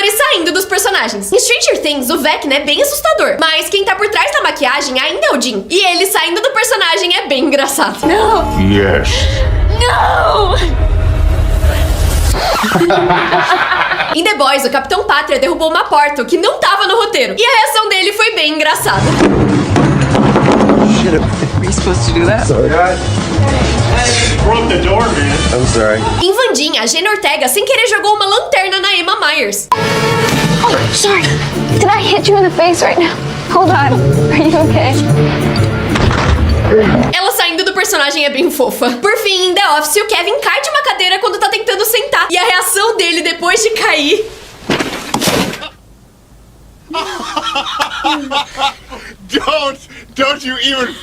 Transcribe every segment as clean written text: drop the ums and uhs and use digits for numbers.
atores saindo dos personagens. Em Stranger Things, o Vecna é bem assustador, mas quem tá por trás da maquiagem ainda é o Jim. E ele saindo do personagem é bem engraçado. Não! Yes. Não! Em The Boys, o Capitão Pátria derrubou uma porta, o que não tava no roteiro. E a reação dele foi bem engraçada. Shit, are you supposed to do that? Sorry. Broke the door, man. I'm sorry. Em Wandinha, a Jenna Ortega sem querer jogou uma lanterna na Emma Myers. Oh, sorry. Did I hit you in the face right now? Hold on. Are you okay? Ela saindo do personagem é bem fofa. Por fim, em The Office, o Kevin cai de uma cadeira quando tá tentando sentar. E a reação dele depois de cair... Don't you even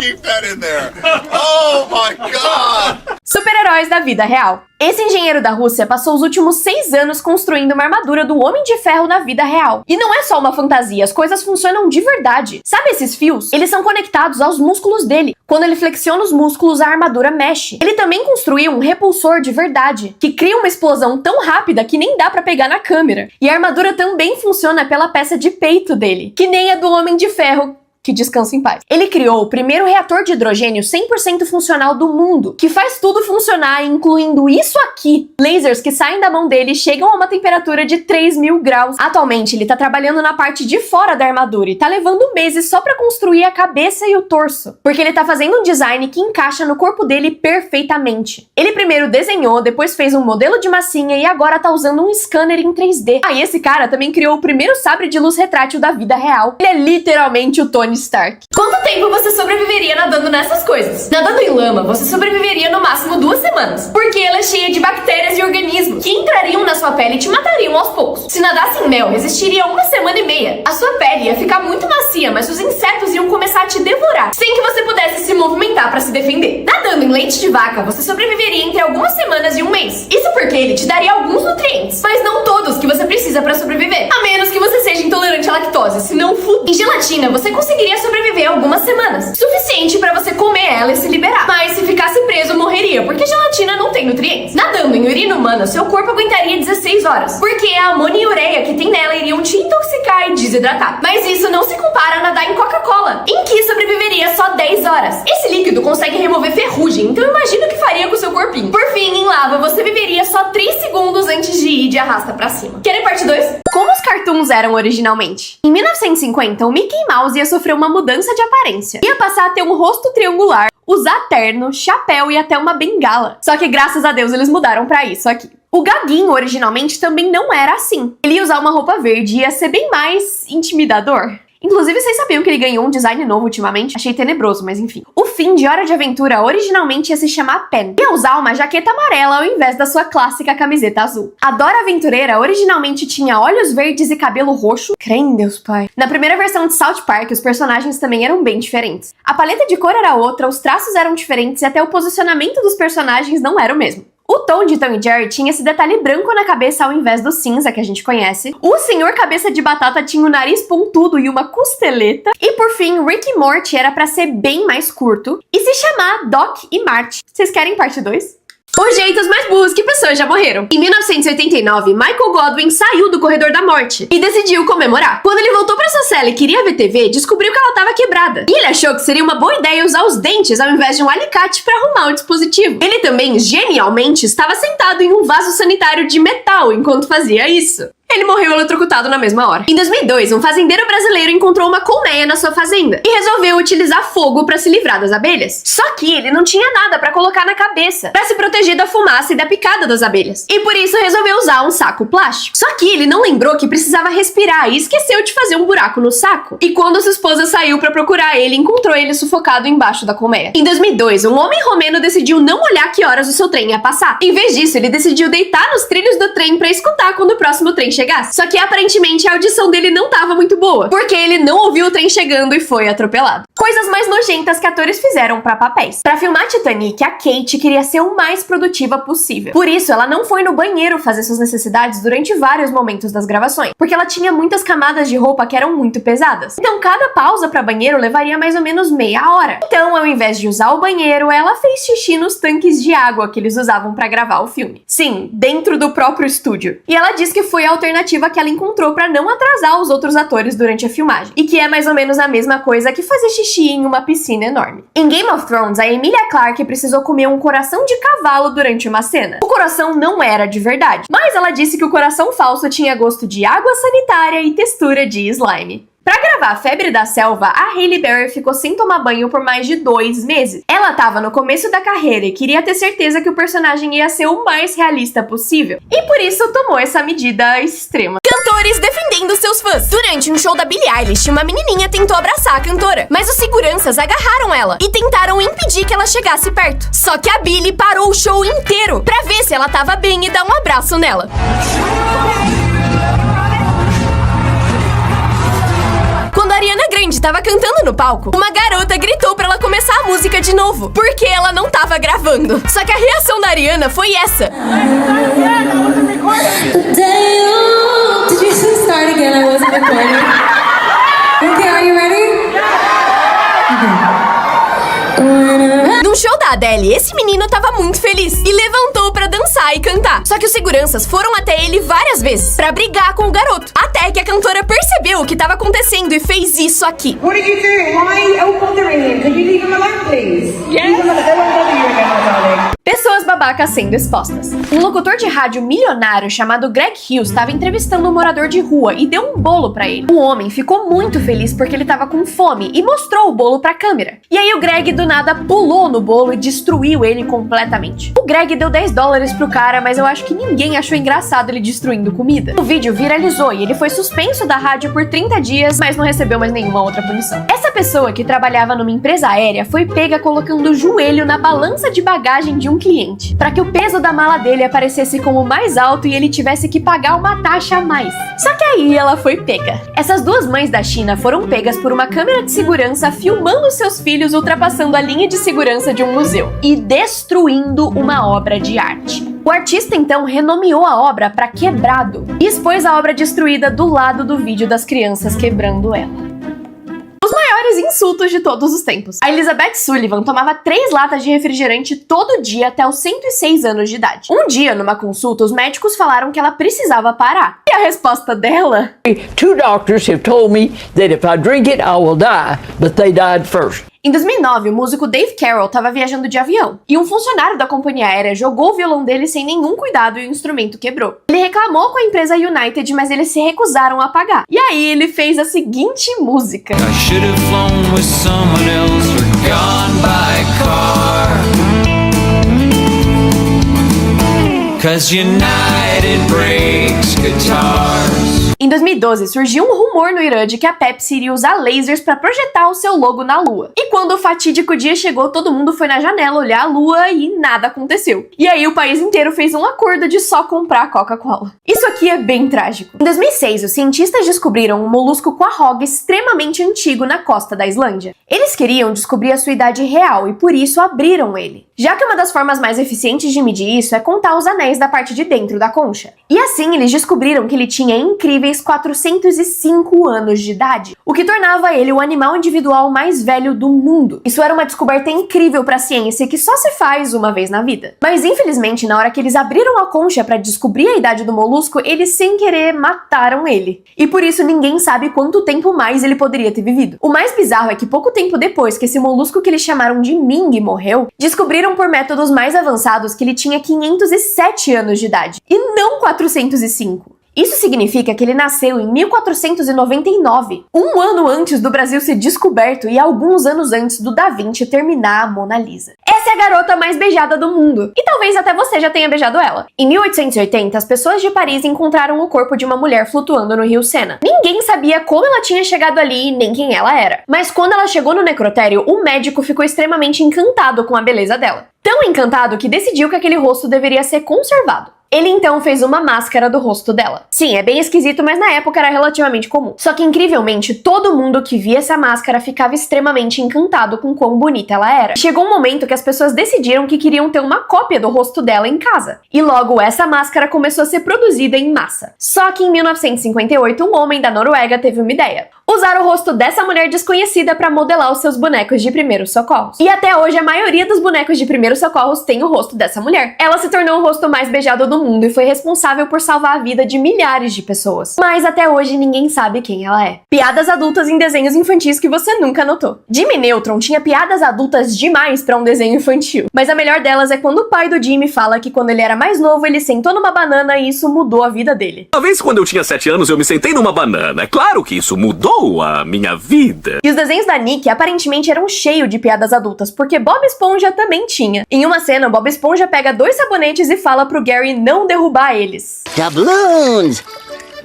keep that in there. Oh my God. Super-heróis da vida real. Esse engenheiro da Rússia passou os últimos 6 anos construindo uma armadura do Homem de Ferro na vida real. E não é só uma fantasia, as coisas funcionam de verdade. Sabe esses fios? Eles são conectados aos músculos dele. Quando ele flexiona os músculos, a armadura mexe. Ele também construiu um repulsor de verdade, que cria uma explosão tão rápida que nem dá pra pegar na câmera. E a armadura também funciona pela peça de peito dele, que nem a do Homem de Ferro, que descansa em paz. Ele criou o primeiro reator de hidrogênio 100% funcional do mundo, que faz tudo funcionar, incluindo isso aqui. Lasers que saem da mão dele chegam a uma temperatura de 3.000 graus. Atualmente, ele tá trabalhando na parte de fora da armadura e tá levando meses só pra construir a cabeça e o torso, porque ele tá fazendo um design que encaixa no corpo dele perfeitamente. Ele primeiro desenhou, depois fez um modelo de massinha e agora tá usando um scanner em 3D. Ah, e esse cara também criou o primeiro sabre de luz retrátil da vida real. Ele é literalmente o Tony Stark. Quanto tempo você sobreviveria nadando nessas coisas? Nadando em lama, você sobreviveria no máximo 2 semanas, porque ela é cheia de bactérias e organismos que entrariam na sua pele e te matariam aos poucos. Se nadasse em mel, resistiria 1 semana e meia. A sua pele ia ficar muito macia, mas os insetos iam começar a te devorar, sem que você pudesse se movimentar para se defender. Nadando em leite de vaca, você sobreviveria entre algumas semanas e 1 mês. Isso porque ele te daria alguns nutrientes, mas não todos que você precisa para sobreviver, a menos que você seja intolerante à lactose, senão Em gelatina, você conseguiria sobreviver algumas semanas, suficiente pra você comer ela e se liberar. Mas se ficasse preso, morreria, porque gelatina não tem nutrientes. Nadando em urina humana, seu corpo aguentaria 16 horas, porque a amônia e ureia que tem nela iriam te intoxicar e desidratar. Mas isso não se compara a nadar em Coca-Cola, em que sobreviveria só 10 horas. Esse líquido consegue remover ferrugem, então imagina o que faria com o seu corpinho. Por fim, em lava, você viveria só 3 segundos antes de ir de arrasta pra cima. Querem parte 2? Como os cartoons eram originalmente? Em 1950, o Mickey Mouse ia sofrer uma mudança de aparência. Ia passar a ter um rosto triangular, usar terno, chapéu e até uma bengala. Só que graças a Deus eles mudaram pra isso aqui. O Gaguinho originalmente também não era assim. Ele ia usar uma roupa verde e ia ser bem mais intimidador. Inclusive, vocês sabiam que ele ganhou um design novo ultimamente? Achei tenebroso, mas enfim. O Finn de Hora de Aventura originalmente ia se chamar Pen. Ia usar uma jaqueta amarela ao invés da sua clássica camiseta azul. A Dora Aventureira originalmente tinha olhos verdes e cabelo roxo. Crê em Deus, pai. Na primeira versão de South Park, os personagens também eram bem diferentes. A paleta de cor era outra, os traços eram diferentes e até o posicionamento dos personagens não era o mesmo. O Tom de Tom e Jerry tinha esse detalhe branco na cabeça ao invés do cinza que a gente conhece. O Senhor Cabeça de Batata tinha o nariz pontudo e uma costeleta. E por fim, Rick e Morty era pra ser bem mais curto e se chamar Doc e Marty. Vocês querem parte 2? Os jeitos mais burros que pessoas já morreram. Em 1989, Michael Godwin saiu do corredor da morte e decidiu comemorar. Quando ele voltou pra sua cela e queria ver TV, descobriu que ela tava quebrada. E ele achou que seria uma boa ideia usar os dentes ao invés de um alicate pra arrumar o dispositivo. Ele também, genialmente, estava sentado em um vaso sanitário de metal enquanto fazia isso. Ele morreu eletrocutado na mesma hora. Em 2002, um fazendeiro brasileiro encontrou uma colmeia na sua fazenda e resolveu utilizar fogo para se livrar das abelhas. Só que ele não tinha nada para colocar na cabeça para se proteger da fumaça e da picada das abelhas. E por isso resolveu usar um saco plástico. Só que ele não lembrou que precisava respirar e esqueceu de fazer um buraco no saco. E quando sua esposa saiu para procurar ele, encontrou ele sufocado embaixo da colmeia. Em 2002, um homem romeno decidiu não olhar que horas o seu trem ia passar. Em vez disso, ele decidiu deitar nos trilhos do trem para escutar quando o próximo trem chegasse. Só que aparentemente a audição dele não tava muito boa, porque ele não ouviu o trem chegando e foi atropelado. Coisas mais nojentas que atores fizeram pra papéis. Pra filmar Titanic, a Kate queria ser o mais produtiva possível. Por isso, ela não foi no banheiro fazer suas necessidades durante vários momentos das gravações, porque ela tinha muitas camadas de roupa que eram muito pesadas. Então, cada pausa pra banheiro levaria mais ou menos meia hora. Então, ao invés de usar o banheiro, ela fez xixi nos tanques de água que eles usavam pra gravar o filme. Sim, dentro do próprio estúdio. E ela diz que foi a alternativa alternativa que ela encontrou pra não atrasar os outros atores durante a filmagem, e que é mais ou menos a mesma coisa que fazer xixi em uma piscina enorme. Em Game of Thrones, a Emilia Clarke precisou comer um coração de cavalo durante uma cena. O coração não era de verdade, mas ela disse que o coração falso tinha gosto de água sanitária e textura de slime. Pra gravar Febre da Selva, a Halle Berry ficou sem tomar banho por mais de 2 meses. Ela tava no começo da carreira e queria ter certeza que o personagem ia ser o mais realista possível, e por isso tomou essa medida extrema. Cantores defendendo seus fãs. Durante um show da Billie Eilish, uma menininha tentou abraçar a cantora, mas os seguranças agarraram ela e tentaram impedir que ela chegasse perto. Só que a Billie parou o show inteiro pra ver se ela tava bem e dar um abraço nela. Quando a Ariana Grande tava cantando no palco, uma garota gritou pra ela começar a música de novo, porque ela não tava gravando. Só que a reação da Ariana foi essa. Did you start again? I wasn't recording. Okay, are you ready? No show da Adele, esse menino tava muito feliz e levantou pra dançar e cantar. Só que os seguranças foram até ele várias vezes pra brigar com o garoto, até que a cantora percebeu o que tava acontecendo e fez isso aqui. What are you doing? Why are you bothering him? Can you leave him alone, please? Yes. They won't bother you again, my darling. Pessoas babacas sendo expostas. Um locutor de rádio milionário chamado Greg Hughes estava entrevistando um morador de rua e deu um bolo pra ele. O homem ficou muito feliz porque ele tava com fome e mostrou o bolo pra câmera. E aí o Greg do nada pulou no bolo e destruiu ele completamente. O Greg deu $10 pro cara, mas eu acho que ninguém achou engraçado ele destruindo comida. O vídeo viralizou e ele foi suspenso da rádio por 30 dias, mas não recebeu mais nenhuma outra punição. Essa pessoa que trabalhava numa empresa aérea foi pega colocando o joelho na balança de bagagem de um cliente, para que o peso da mala dele aparecesse como mais alto e ele tivesse que pagar uma taxa a mais. Só que aí ela foi pega. Essas duas mães da China foram pegas por uma câmera de segurança filmando seus filhos ultrapassando a linha de segurança de um museu e destruindo uma obra de arte. O artista então renomeou a obra para Quebrado e expôs a obra destruída do lado do vídeo das crianças quebrando ela. Os maiores insultos de todos os tempos. A Elizabeth Sullivan tomava 3 latas de refrigerante todo dia até os 106 anos de idade. Um dia, numa consulta, os médicos falaram que ela precisava parar. E a resposta dela... 2 doctors have told me that if I drink it, I will die, but they died first. Em 2009, o músico Dave Carroll estava viajando de avião e um funcionário da companhia aérea jogou o violão dele sem nenhum cuidado e o instrumento quebrou. Ele reclamou com a empresa United, mas eles se recusaram a pagar. E aí ele fez a seguinte música. I should have flown with someone else or gone by car. 'Cause United breaks guitars. Em 2012, surgiu um rumor no Irã de que a Pepsi iria usar lasers para projetar o seu logo na Lua. E quando o fatídico dia chegou, todo mundo foi na janela olhar a Lua e nada aconteceu. E aí o país inteiro fez um acordo de só comprar Coca-Cola. Isso aqui é bem trágico. Em 2006, os cientistas descobriram um molusco quahog extremamente antigo na costa da Islândia. Eles queriam descobrir a sua idade real e por isso abriram ele. Já que uma das formas mais eficientes de medir isso é contar os anéis da parte de dentro da concha. E assim eles descobriram que ele tinha incríveis 405 anos de idade, o que tornava ele o animal individual mais velho do mundo. Isso era uma descoberta incrível para a ciência que só se faz uma vez na vida. Mas infelizmente, na hora que eles abriram a concha para descobrir a idade do molusco, eles sem querer mataram ele. E por isso ninguém sabe quanto tempo mais ele poderia ter vivido. O mais bizarro é que pouco tempo depois que esse molusco que eles chamaram de Ming morreu, descobriram por métodos mais avançados que ele tinha 507 anos de idade, e não 405. Isso significa que ele nasceu em 1499, um ano antes do Brasil ser descoberto e alguns anos antes do Da Vinci terminar a Mona Lisa. Essa é a garota mais beijada do mundo, e talvez até você já tenha beijado ela. Em 1880, as pessoas de Paris encontraram o corpo de uma mulher flutuando no rio Sena. Ninguém sabia como ela tinha chegado ali, nem quem ela era. Mas quando ela chegou no necrotério, o médico ficou extremamente encantado com a beleza dela. Tão encantado que decidiu que aquele rosto deveria ser conservado. Ele então fez uma máscara do rosto dela. Sim, é bem esquisito, mas na época era relativamente comum. Só que incrivelmente, todo mundo que via essa máscara ficava extremamente encantado com quão bonita ela era. Chegou um momento que as pessoas decidiram que queriam ter uma cópia do rosto dela em casa. E logo essa máscara começou a ser produzida em massa. Só que em 1958, um homem da Noruega teve uma ideia. usaram o rosto dessa mulher desconhecida pra modelar os seus bonecos de primeiros socorros. E até hoje a maioria dos bonecos de primeiros socorros tem o rosto dessa mulher. Ela se tornou o rosto mais beijado do mundo e foi responsável por salvar a vida de milhares de pessoas. Mas até hoje ninguém sabe quem ela é. Piadas adultas em desenhos infantis que você nunca notou. Jimmy Neutron tinha piadas adultas demais pra um desenho infantil. Mas a melhor delas é quando o pai do Jimmy fala que quando ele era mais novo ele sentou numa banana e isso mudou a vida dele. Uma vez quando eu tinha 7 anos eu me sentei numa banana. É claro que isso mudou a minha vida. E os desenhos da Nick aparentemente eram cheios de piadas adultas, porque Bob Esponja também tinha. Em uma cena, Bob Esponja pega 2 sabonetes e fala pro Gary não derrubar eles. Doubloons!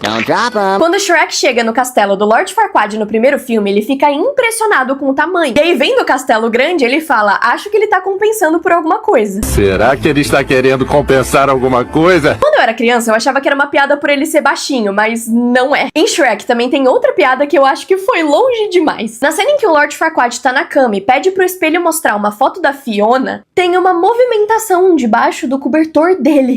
Don't drop them. Quando Shrek chega no castelo do Lord Farquaad no primeiro filme, ele fica impressionado com o tamanho. E aí, vendo o castelo grande, ele fala, acho que ele tá compensando por alguma coisa. Será que ele está querendo compensar alguma coisa? Quando eu era criança, eu achava que era uma piada por ele ser baixinho, mas não é. Em Shrek também tem outra piada que eu acho que foi longe demais. Na cena em que o Lord Farquaad tá na cama e pede pro espelho mostrar uma foto da Fiona, tem uma movimentação debaixo do cobertor dele.